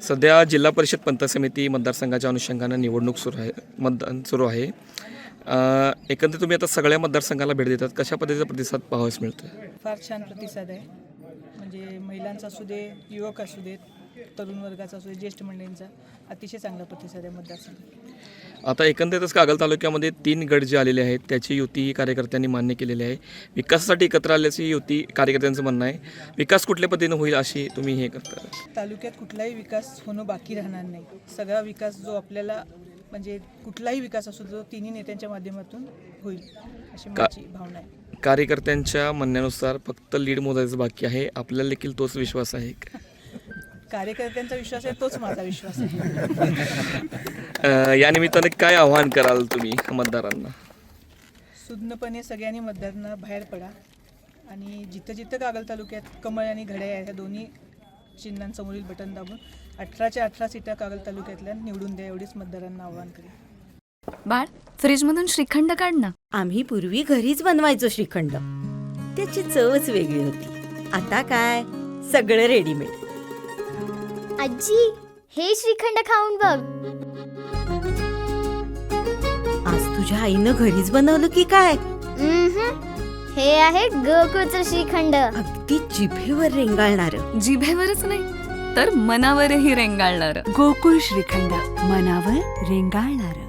सध्या जिल्हा परिषद पंचायत समिती मतदारसंघाच्या अनुषंगानं निवडणूक सुरू आहे, मतदान सुरू आहे. एकंदरीत तुम्ही आता सगळ्या मतदारसंघाला भेट देतात, कशा पद्धतीचा प्रतिसाद पाहावयास मिळतो? फार छान प्रतिसाद आहे. म्हणजे महिलांचा असू दे, युवक असू देत, तरुण वर्गाचा असू दे, ज्येष्ठ मंडळींचा अतिशय चांगला प्रतिसाद आहे मतदारसंघात. आता एकंदरीतच कागल तालुक्यामध्ये 3 गट जे आलेले आहेत त्याची युती कार्यकर्त्यांनी मान्य केलेली आहे. विकासासाठी एकत्र आल्याची युती कार्यकर्त्यांचं म्हणणं आहे. विकास कुठल्या पद्धतीनं होईल अशी तुम्ही हे करता? तालुक्यात कुठलाही विकास होणं बाकी राहणार नाही. सगळा विकास जो आपल्याला म्हणजे कुठलाही विकास असो तो तिन्ही नेत्यांच्या माध्यमातून होईल अशी माझी भावना आहे. कार्यकर्त्यांच्या म्हणण्यानुसार फक्त लीड मोजायचं बाकी आहे, आपल्याला देखील तोच विश्वास आहे का? कार्यकर्त्यांचा विश्वास आहे तोच माझा विश्वास आहे. या निमित्ताने काय आव्हान कराल तुम्ही मतदारांना? सुज्ञपणे सगळ्यांनी मतदारांना बाहेर पडा आणि जिथं जिथं कागल तालुक्यात कमळ आणि घड्याळ ह्या दोन्ही चिन्हांसमोरील बटन दाबून 18च्या 18 सीटा कागल तालुक्यातल्या निवडून द्या एवढीच मतदारांना आव्हान करेल. बाळ, फ्रीजमधून श्रीखंड काढ ना. आम्ही पूर्वी घरीच बनवायचो श्रीखंड, त्याची चवच वेगळी होती. आता काय सगळं रेडीमेड. आजी, हे श्रीखंड खाऊन बघ. आज तुझ्या आईनं घरीच बनवलं की काय? हे आहे गोकुळचं श्रीखंड. अगदी जिभेवर रेंगाळणार. जिभेवरच नाही तर मनावरही रेंगाळणार. गोकुळ श्रीखंड, मनावर रेंगाळणार.